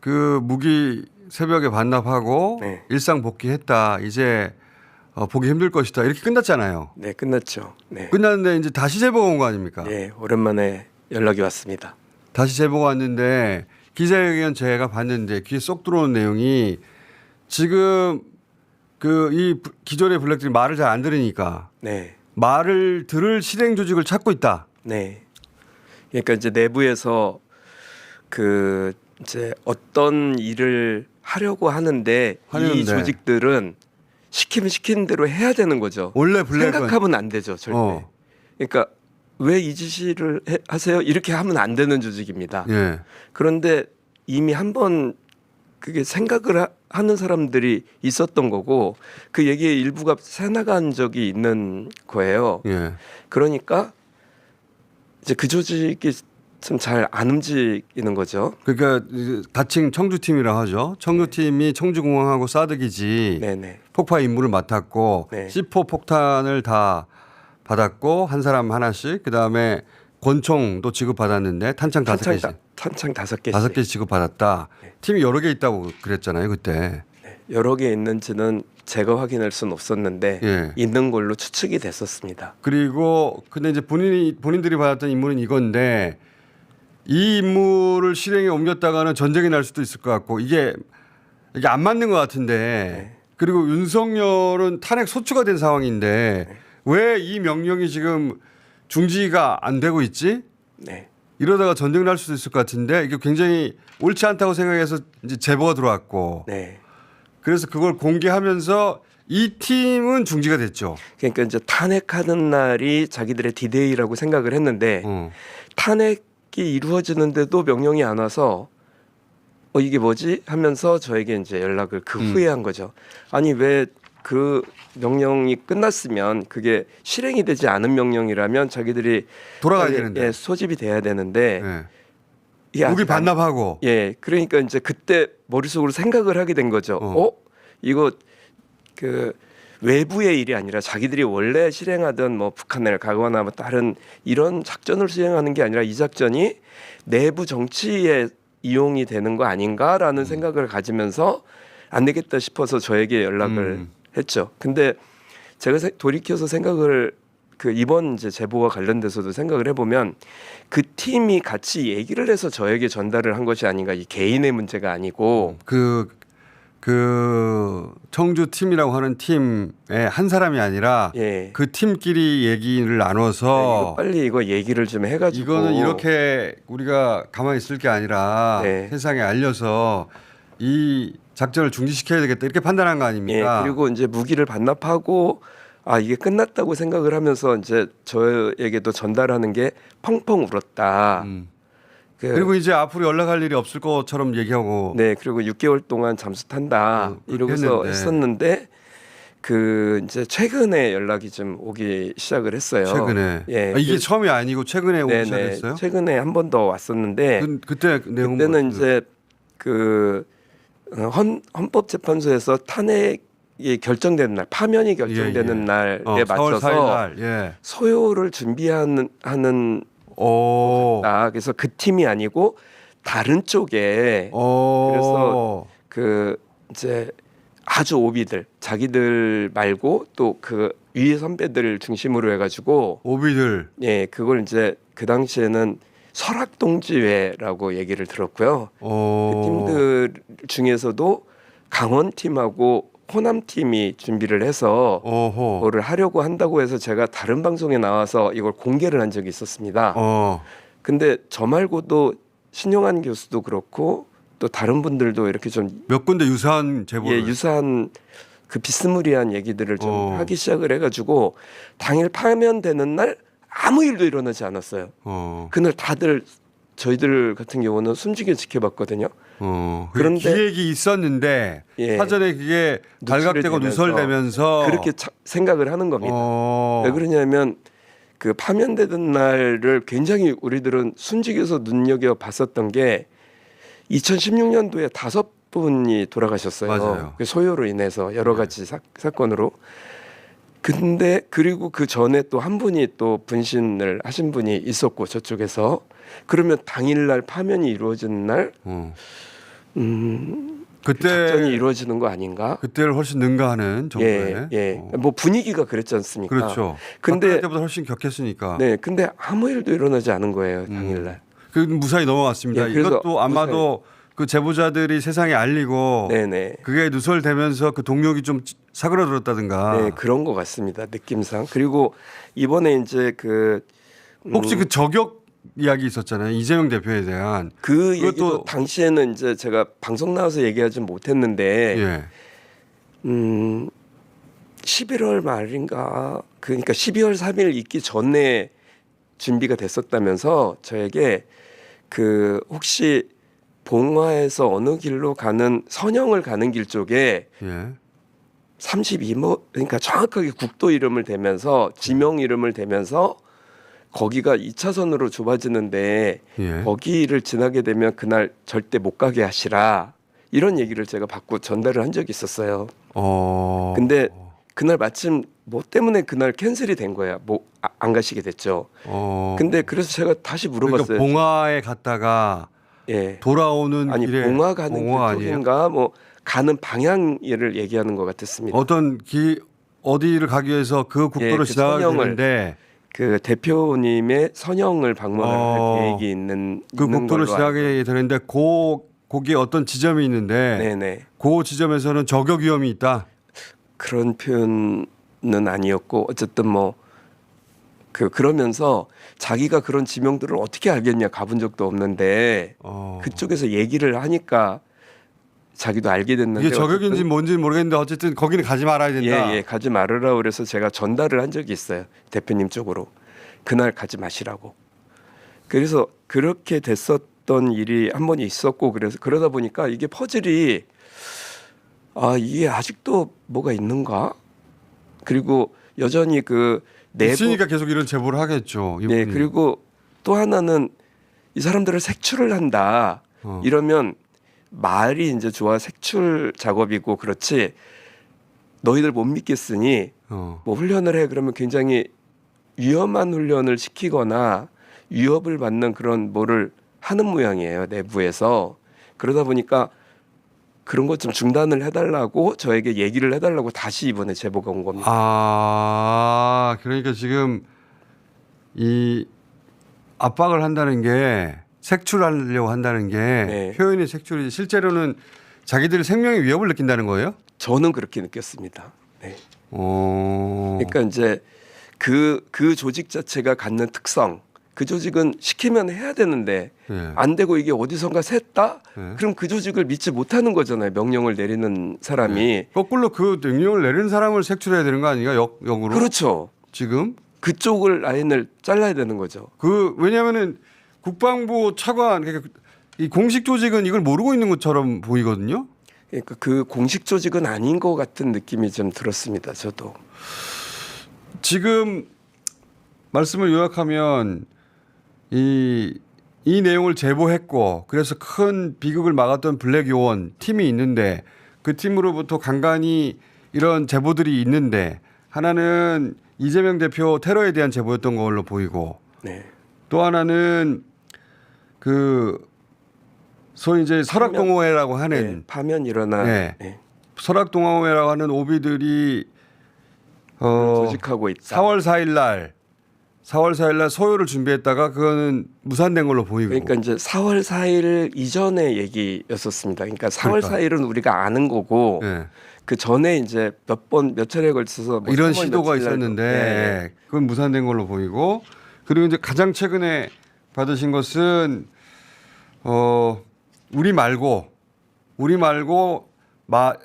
그 무기 새벽에 반납하고 네. 일상 복귀했다. 이제 보기 힘들 것이다. 이렇게 끝났잖아요. 네, 끝났죠. 네. 끝났는데 이제 다시 제보가 온 거 아닙니까? 네, 오랜만에 연락이 왔습니다. 다시 제보가 왔는데 기자회견 제가 봤는데 귀에 쏙 들어오는 내용이 지금 그 이 기존의 블랙들이 말을 잘 안 들으니까 네. 말을 들을 실행 조직을 찾고 있다. 네. 그러니까 이제 내부에서 그 이제 어떤 일을 하려고 하는데 이 조직들은 시키면 시키는 대로 해야 되는 거죠. 원래 블랙은 생각하면 안 되죠, 절대. 그러니까 왜 이 지시를 하세요? 이렇게 하면 안 되는 조직입니다. 예. 그런데 이미 한번 그게 생각을 하는 사람들이 있었던 거고 그 얘기의 일부가 새나간 적이 있는 거예요. 예. 그러니까 이제 그 조직이 좀 잘 안 움직이는 거죠. 그러니까 다칭 청주팀이라 하죠. 청주팀이 청주공항하고 사드기지 네네. 폭파 임무를 맡았고 네. C4 폭탄을 다 받았고 한 사람 하나씩 그다음에 권총도 지급받았는데 탄창 5개씩. 탄창 5개씩. 5개씩 지급받았다. 네. 팀이 여러 개 있다고 그랬잖아요, 그때. 네. 여러 개 있는지는 제가 확인할 수는 없었는데 예. 있는 걸로 추측이 됐었습니다. 그리고 근데 이제 본인들이 받았던 임무는 이건데 이 임무를 실행에 옮겼다가는 전쟁이 날 수도 있을 것 같고 이게 안 맞는 것 같은데 네. 그리고 윤석열은 탄핵 소추가 된 상황인데 네. 왜 이 명령이 지금 중지가 안 되고 있지? 네. 이러다가 전쟁 날 수도 있을 것 같은데 이게 굉장히 옳지 않다고 생각해서 이제 제보가 들어왔고 네. 그래서 그걸 공개하면서 이 팀은 중지가 됐죠. 그러니까 이제 탄핵하는 날이 자기들의 디데이라고 생각을 했는데 탄핵이 이루어지는데도 명령이 안 와서 이게 뭐지 하면서 저에게 이제 연락을 그 후에 한 거죠. 아니 왜 그 명령이 끝났으면 그게 실행이 되지 않은 명령이라면 자기들이 돌아가야 빨리, 되는데. 예, 소집이 돼야 되는데 네. 이게 무기 아직 안- 반납하고 예, 그러니까 이제 그때 머릿속으로 생각을 하게 된 거죠. 이거 그 외부의 일이 아니라 자기들이 원래 실행하던 뭐 북한을 가거나 뭐 다른 이런 작전을 수행하는 게 아니라 이 작전이 내부 정치에 이용이 되는 거 아닌가라는 생각을 가지면서 안 되겠다 싶어서 저에게 연락을 했죠. 근데 제가 돌이켜서 생각을 그 이번 이제 제보와 관련돼서도 생각을 해보면 그 팀이 같이 얘기를 해서 저에게 전달을 한 것이 아닌가. 이 개인의 문제가 아니고 그 청주 팀이라고 하는 팀의 한 사람이 아니라 예. 그 팀끼리 얘기를 네, 나눠서 이거 빨리 이거 얘기를 좀 해가지고 이거는 이렇게 우리가 가만히 있을 게 아니라 네. 세상에 알려서 이 작전을 중지시켜야 되겠다 이렇게 판단한 거 예, 아닙니까? 그리고 이제 무기를 반납하고 이게 끝났다고 생각을 하면서 이제 저에게도 전달하는 게 펑펑 울었다. 그리고 이제 앞으로 연락할 일이 없을 것처럼 얘기하고 네, 그리고 6개월 동안 잠수 탄다 이러고서 했었는데 그 이제 최근에 연락이 좀 오기 시작을 했어요. 최근에 예, 이게 처음이 아니고 최근에 오기 네네, 시작했어요? 최근에 한 번 더 왔었는데 그때 내용 그때는 이제 그 헌법재판소에서 탄핵이 결정되는 날, 파면이 결정되는 날에 4월 4일 맞춰서 날. 예. 소요를 준비하는 오. 그래서 그 팀이 아니고 다른 쪽에 그래서 그 이제 아주 오비들 자기들 말고 또 그 위에 선배들을 중심으로 해가지고 오비들 예 그걸 이제 그 당시에는 설악동지회라고 얘기를 들었고요. 그 어. 팀들 중에서도 강원 팀하고 호남 팀이 준비를 해서 어허. 뭐를 하려고 한다고 해서 제가 다른 방송에 나와서 이걸 공개를 한 적이 있었습니다. 근데 저 말고도 신용환 교수도 그렇고 또 다른 분들도 이렇게 좀 몇 군데 유사한 제보를. 유사한 그 비스무리한 얘기들을 좀 어. 하기 시작을 해가지고 당일 파면되는 날 아무 일도 일어나지 않았어요. 그날 다들 저희들 같은 경우는 숨지게 지켜봤거든요. 그런데 그런데- 기획이 있었는데 예. 사전에 그게 발각되고 되면서 누설되면서 그렇게 생각을 하는 겁니다. 왜 그러냐면 그 파면되던 날을 굉장히 우리들은 순직에서 눈여겨 봤었던 게 2016년도에 5분이 돌아가셨어요. 맞아요. 그 소요로 인해서 여러 가지 사건으로. 근데 그리고 그 전에 또 한 분이 또 분신을 하신 분이 있었고 저쪽에서 그러면 당일날 파면이 이루어진 날 그때 작전이 이루어지는 거 아닌가? 그때를 훨씬 능가하는 정도의. 뭐 분위기가 그랬지 않습니까? 그렇죠. 근데 때보다 훨씬 격했으니까. 네, 근데 아무 일도 일어나지 않은 거예요 당일날. 그 무사히 넘어갔습니다. 예, 그래서 이것도 아마도 그 제보자들이 세상에 알리고 네네. 그게 누설되면서 그 동력이 좀 사그라들었다든가. 네, 그런 것 같습니다. 느낌상. 그리고 이번에 이제 그 혹시 그 저격 이야기 있었잖아요. 이재명 대표에 대한. 그 그것도- 얘기도 당시에는 이제 제가 방송 나와서 얘기하지 못했는데 예. 11월 말인가 그러니까 12월 3일 있기 전에 준비가 됐었다면서 저에게 그 혹시 봉화에서 어느 길로 가는 선영을 가는 길 쪽에 예. 32모 그러니까 정확하게 국도 이름을 대면서 지명 이름을 대면서 거기가 2차선으로 좁아지는데 예. 거기를 지나게 되면 그날 절대 못 가게 하시라 이런 얘기를 제가 받고 전달을 한 적이 있었어요. 근데 그날 마침 뭐 때문에 그날 캔슬이 된 거야. 뭐 안 가시게 됐죠. 근데 그래서 제가 다시 그러니까 물어봤어요. 봉화에 갔다가 예. 돌아오는 아니 길에 봉화 가는 봉화 길 아니에요? 쪽인가 뭐 가는 방향을 얘기하는 것 같았습니다. 어떤 어디를 가기 위해서 그 국도를 그 지나가야 선영을 되는데 그 대표님의 선영을 방문할 어. 계획이 있는 그 있는 국도를 걸로 지나가야 되는데 거기에 어떤 지점이 있는데 네네 그 지점에서는 저격 위험이 있다. 그런 표현은 아니었고 어쨌든 뭐 그러면서 자기가 그런 지명들을 어떻게 알겠냐 가본 적도 없는데 그쪽에서 얘기를 하니까 자기도 알게 됐는데 이게 저격인지 어쨌든 뭔지는 모르겠는데 어쨌든 거기는 가지 말아야 된다. 예, 가지 말으라 그래서 제가 전달을 한 적이 있어요. 대표님 쪽으로. 그날 가지 마시라고. 그래서 그렇게 됐었던 일이 한 번 있었고 그래서 그러다 보니까 이게 퍼즐이 이게 아직도 뭐가 있는가? 그리고 여전히 그 내부 있으니까 계속 이런 제보를 하겠죠. 네, 이분이. 그리고 또 하나는 이 사람들을 색출을 한다. 이러면 말이 이제 좋아 색출 작업이고 그렇지 너희들 못 믿겠으니 뭐 훈련을 해 그러면 굉장히 위험한 훈련을 시키거나 위협을 받는 그런 뭐를 하는 모양이에요 내부에서. 그러다 보니까 그런 것 좀 중단을 해달라고 저에게 얘기를 해달라고 다시 이번에 제보가 온 겁니다. 그러니까 지금 이 압박을 한다는 게 색출하려고 한다는 게 네. 표현이 색출이 실제로는 자기들 생명의 위협을 느낀다는 거예요? 저는 그렇게 느꼈습니다. 네. 어. 그러니까 이제 그 조직 자체가 갖는 특성, 그 조직은 시키면 해야 되는데 예. 안 되고 이게 어디선가 샜다? 예. 그럼 그 조직을 믿지 못하는 거잖아요. 명령을 내리는 사람이. 거꾸로 그 명령을 내리는 사람을 색출해야 되는 거 아닌가? 역으로. 그렇죠. 지금 그쪽을 라인을 잘라야 되는 거죠. 왜냐하면은 국방부 차관 그러니까 이 공식 조직은 이걸 모르고 있는 것처럼 보이거든요. 그러니까 그 공식 조직은 아닌 것 같은 느낌이 좀 들었습니다. 저도. 지금 말씀을 요약하면 이 내용을 제보했고 그래서 큰 비극을 막았던 블랙 요원 팀이 있는데 그 팀으로부터 간간히 이런 제보들이 있는데 하나는 이재명 대표 테러에 대한 제보였던 걸로 보이고 네. 또 하나는 그 소위 이제 설악동호회라고 하는 네. 파면 일어나. 네. 네. 설악동호회라고 하는 오비들이 조직하고 있다. 4월 4일 날 4월 4일 날 소요를 준비했다가 그거는 무산된 걸로 보이고. 그러니까 이제 4월 4일 이전의 얘기였었습니다. 그러니까 4월 그러니까. 4일은 우리가 아는 거고 예. 그 전에 이제 몇 차례에 걸쳐서 뭐 이런 3월 시도가 며칠 날도- 있었는데 네. 그건 무산된 걸로 보이고 그리고 이제 가장 최근에 받으신 것은 우리 말고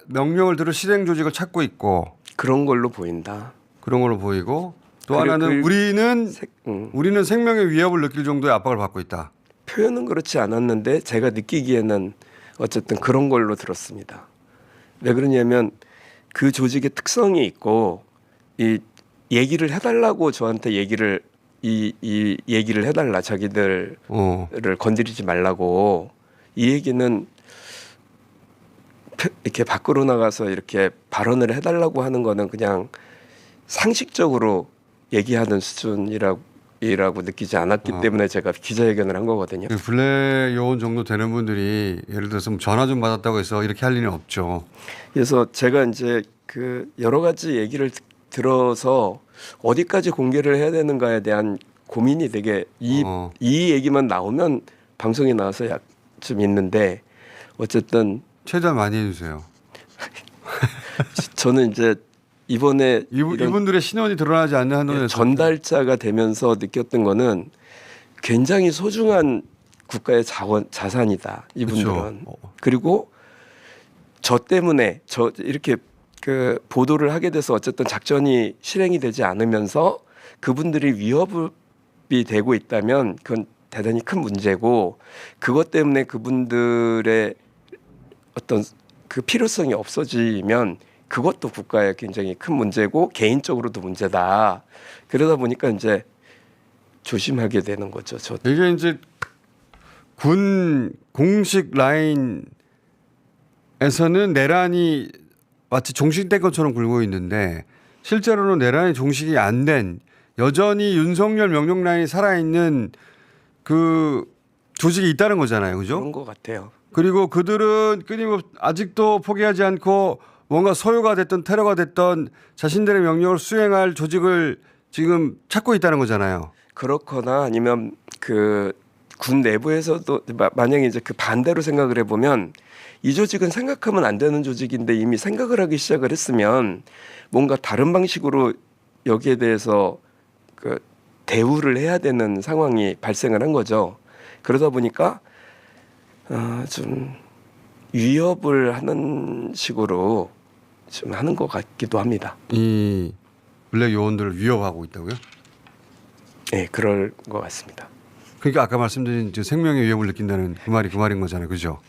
명령을 들을 실행 조직을 찾고 있고 그런 걸로 보인다. 그런 걸로 보이고 또 그리고 하나는 그- 우리는 생명의 위협을 느낄 정도의 압박을 받고 있다. 표현은 그렇지 않았는데 제가 느끼기에는 어쨌든 그런 걸로 들었습니다. 왜 그러냐면 그 조직의 특성이 있고 이 얘기를 해달라고 저한테 얘기를 이 얘기를 해달라 자기들을 건드리지 말라고 이 얘기는 이렇게 밖으로 나가서 이렇게 발언을 해달라고 하는 거는 그냥 상식적으로 얘기하는 수준이라고 느끼지 않았기 때문에 제가 기자회견을 한 거거든요. 그 블랙 요원 정도 되는 분들이 예를 들어서 뭐 전화 좀 받았다고 해서 이렇게 할 일은 없죠. 그래서 제가 이제 그 여러 가지 얘기를 들어서 어디까지 공개를 해야 되는가에 대한 고민이 되게 이 얘기만 나오면 방송에 나와서 좀 있는데 어쨌든 최대한 많이 해주세요. 저는 이제 이번에 이분들의 신원이 드러나지 않는 한도에서 전달자가 되면서 느꼈던 거는 굉장히 소중한 국가의 자산이다 이분들은. 그렇죠. 그리고 저 때문에 이렇게 그 보도를 하게 돼서 어쨌든 작전이 실행이 되지 않으면서 그분들이 위협이 되고 있다면 그건 대단히 큰 문제고 그것 때문에 그분들의 어떤 그 필요성이 없어지면 그것도 국가에 굉장히 큰 문제고 개인적으로도 문제다. 그러다 보니까 이제 조심하게 되는 거죠. 이게 이제 군 공식 라인에서는 내란이 마치 종식된 것처럼 굴고 있는데 실제로는 내란이 종식이 안 된 여전히 윤석열 명령 라인이 살아있는 그 조직이 있다는 거잖아요. 그죠? 그런 것 같아요. 그리고 그들은 끊임없이 아직도 포기하지 않고 뭔가 소요가 됐던 테러가 됐던 자신들의 명령을 수행할 조직을 지금 찾고 있다는 거잖아요. 그렇거나 아니면 그 군 내부에서도 만약에 이제 그 반대로 생각을 해보면 이 조직은 생각하면 안 되는 조직인데 이미 생각을 하기 시작을 했으면 뭔가 다른 방식으로 여기에 대해서 그 대우를 해야 되는 상황이 발생을 한 거죠. 그러다 보니까 좀 위협을 하는 식으로 좀 하는 것 같기도 합니다. 이 블랙 요원들을 위협하고 있다고요? 네, 그럴 것 같습니다. 그러니까 아까 말씀드린 생명의 위협을 느낀다는 그 말인 거잖아요. 그죠?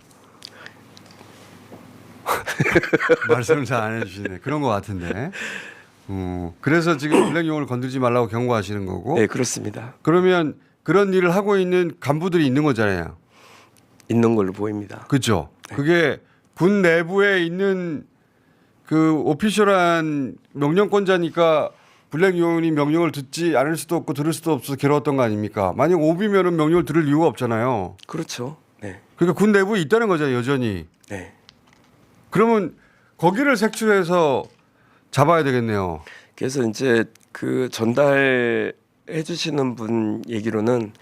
말씀을 잘 안 해주시네. 그런 것 같은데. 그래서 지금 블랙 요원을 건들지 말라고 경고하시는 거고. 네, 그렇습니다. 그러면 그런 일을 하고 있는 간부들이 있는 거잖아요. 있는 걸로 보입니다. 그렇죠. 그게 군 내부에 있는 그 오피셜한 명령권자니까 블랙 요원이 명령을 듣지 않을 수도 없고 들을 수도 없어서 괴로웠던 거 아닙니까? 만약 오비면은 명령을 들을 이유가 없잖아요. 그렇죠. 네. 그러니까 군 내부에 있다는 거잖아요. 여전히. 네. 그러면 거기를 색출해서 잡아야 되겠네요. 그래서 이제 그 전달해 주시는 분 얘기로는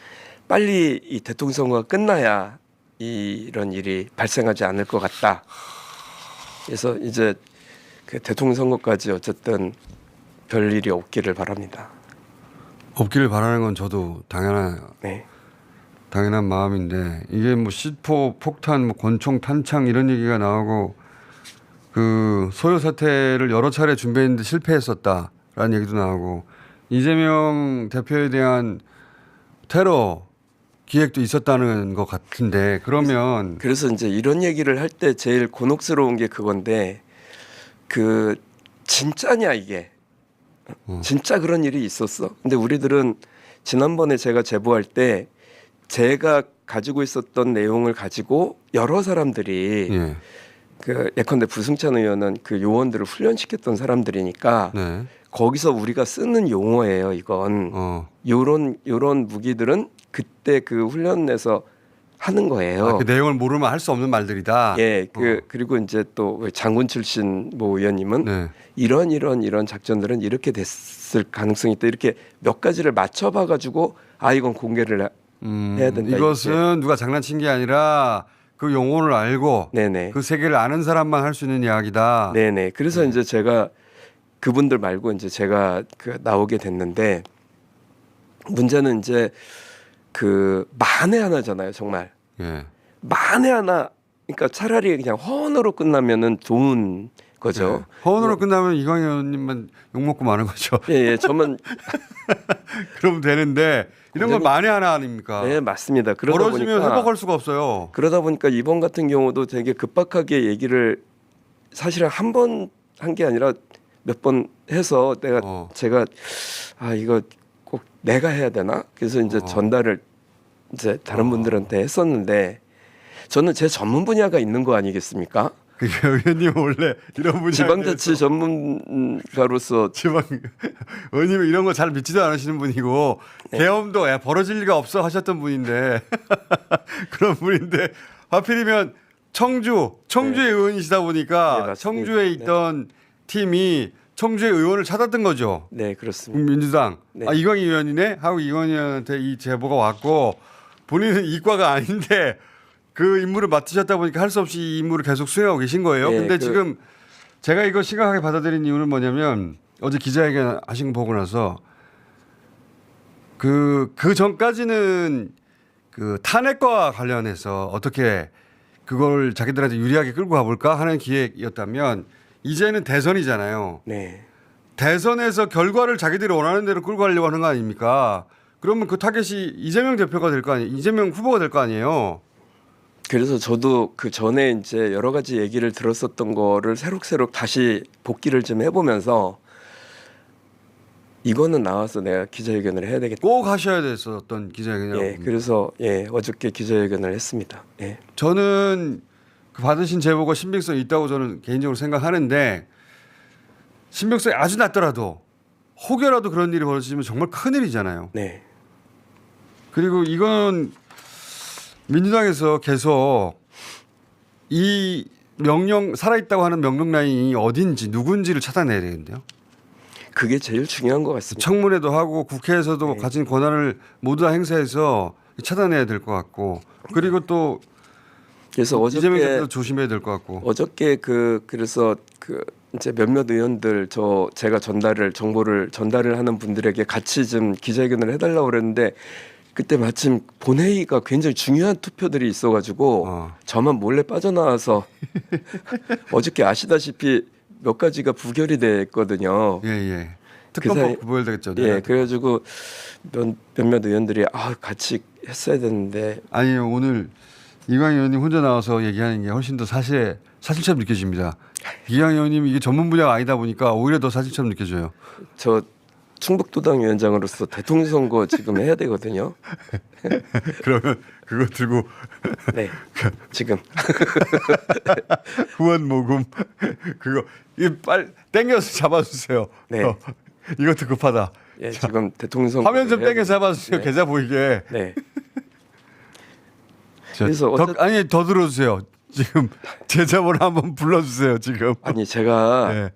빨리 이 대통령 선거가 끝나야 이런 일이 발생하지 않을 것 같다. 그래서 이제 그 대통령 선거까지 어쨌든 별 일이 없기를 바랍니다. 없기를 바라는 건 저도 네. 당연한 마음인데 이게 뭐 C4 폭탄, 뭐 권총, 탄창 이런 얘기가 나오고 그 소요 사태를 여러 차례 준비했는데 실패했었다라는 얘기도 나오고 이재명 대표에 대한 테러 기획도 있었다는 것 같은데 그러면 그래서 이제 이런 얘기를 할 때 제일 곤혹스러운 게 그건데 그 진짜냐 이게 진짜 그런 일이 있었어. 근데 우리들은 지난번에 제가 제보할 때 제가 가지고 있었던 내용을 가지고 여러 사람들이 예. 그 예컨대 부승찬 의원은 그 요원들을 훈련시켰던 사람들이니까 네. 거기서 우리가 쓰는 용어예요. 이건 요런 무기들은 그때 그 훈련에서 하는 거예요. 아, 그 내용을 모르면 할 수 없는 말들이다. 예, 그리고 이제 또 장군 출신 모 의원님은 네. 이런 작전들은 이렇게 됐을 가능성이 있다. 이렇게 몇 가지를 맞춰봐 가지고 이건 공개를 해야 된다. 이것은 누가 장난친 게 아니라 그 용어를 알고 네네. 그 세계를 아는 사람만 할 수 있는 이야기다. 네네. 그래서 이제 제가 그분들 말고 이제 제가 나오게 됐는데 문제는 이제 그 만에 하나잖아요, 정말. 예. 만에 하나. 그러니까 차라리 그냥 허언으로 끝나면은 좋은 거죠. 네. 허언으로 끝나면 이광희 의원님만 욕먹고 마는 거죠. 예, 저만 그러면 되는데 이런 건 굉장히- 만에 하나 아닙니까? 네, 맞습니다. 그러다 벌어지면 보니까 회복할 수가 없어요. 그러다 보니까 이번 같은 경우도 되게 급박하게 얘기를 사실은 한 번 한 게 아니라 몇 번 해서 제가 이거 꼭 내가 해야 되나? 그래서 이제 전달을 이제 다른 분들한테 했었는데 저는 제 전문 분야가 있는 거 아니겠습니까? 그게 의원님 원래 이런 분야 지방자치 전문가로서 지방 의원님은 이런 거 잘 믿지도 않으시는 분이고 계엄도 벌어질 리가 없어 하셨던 분인데 그런 분인데 하필이면 청주의 의원이시다 보니까 네, 맞습니다. 청주에 있던 팀이 청주의 의원을 찾았던 거죠. 네, 그렇습니다. 민주당. 네. 이광희 의원이네 하고 이광희 의원한테 이 제보가 왔고 본인은 이과가 아닌데 그 임무를 맡으셨다 보니까 할 수 없이 이 임무를 계속 수행하고 계신 거예요. 네, 근데 지금 제가 이거 심각하게 받아들인 이유는 뭐냐면 어제 기자회견 하신 거 보고 나서 그 전까지는 그 탄핵과 관련해서 어떻게 그걸 자기들한테 유리하게 끌고 가볼까 하는 기획이었다면 이제는 대선이잖아요. 네. 대선에서 결과를 자기들이 원하는 대로 끌고 가려고 하는 거 아닙니까? 그러면 그 타겟이 이재명 대표가 될 거 아니에요. 이재명 후보가 될 거 아니에요. 그래서 저도 그 전에 이제 여러 가지 얘기를 들었었던 거를 새록새록 다시 복기를 좀 해보면서 이거는 나와서 내가 기자회견을 해야 되겠다. 꼭 하셔야 됐었던 기자회견이라고. 예, 그래서 어저께 기자회견을 했습니다. 예. 저는 그 받으신 제보가 신빙성이 있다고 저는 개인적으로 생각하는데 신빙성이 아주 낮더라도 혹여라도 그런 일이 벌어지면 정말 큰일이잖아요. 네. 그리고 이건 민주당에서 계속 이 명령 살아있다고 하는 명령 라인이 어딘지 누군지를 찾아내야 되는데요. 그게 제일 중요한 것 같습니다. 청문회도 하고 국회에서도 네. 가진 권한을 모두 다 행사해서 찾아내야 될 것 같고 그리고 또 그래서 이재명 어저께 대표도 조심해야 될 것 같고 어저께 그래서 이제 몇몇 의원들 제가 정보를 전달을 하는 분들에게 같이 좀 기자회견을 해달라고 그랬는데 그때 마침 본회의가 굉장히 중요한 투표들이 있어가지고 저만 몰래 빠져나와서 어저께 아시다시피 몇 가지가 부결이 됐거든요. 예예 특검법 부결되겠죠. 예, 그래가지고 몇몇 의원들이 같이 했어야 되는데 아니 오늘 이광희 의원님 혼자 나와서 얘기하는 게 훨씬 더 사실처럼 느껴집니다. 이광희 의원님 이게 전문 분야가 아니다 보니까 오히려 더 사실처럼 느껴져요. 저 충북도당 위원장으로서 대통령 선거 지금 해야 되거든요. 그러면 그거 들고 네, 지금 후원 모금 그거 빨리 땡겨서 잡아주세요. 네. 이것도 급하다. 예, 지금 대통령 선거 화면 좀 땡겨서 잡아주세요. 네. 계좌 보이게. 네. 그래서 더 들어주세요. 지금 제자번호 한번 불러주세요. 지금. 아니 제가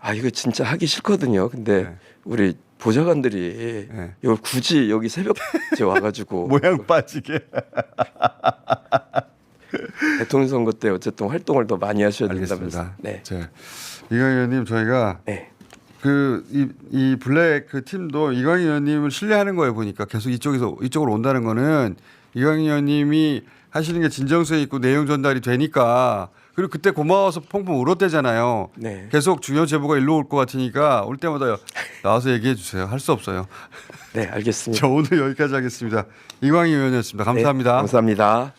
네. 이거 진짜 하기 싫거든요. 근데 네. 우리 보좌관들이 네. 이걸 굳이 여기 새벽에 와가지고 모양 빠지게. 대통령 선거 때 어쨌든 활동을 더 많이 하셔야 된다면서. 알겠습니다. 네. 자, 이광희 의원님 저희가 네. 이 블랙 그 팀도 이광희 의원님을 신뢰하는 거예요 보니까 계속 이쪽으로 온다는 거는 이광희 의원님이 하시는 게 진정성 있고 내용 전달이 되니까 그리고 그때 고마워서 펑펑 울었대잖아요. 네. 계속 중요 제보가 일로 올 것 같으니까 올 때마다 나와서 얘기해 주세요. 할 수 없어요. 네, 알겠습니다. 저 오늘 여기까지 하겠습니다. 이광희 의원이었습니다. 감사합니다. 네, 감사합니다.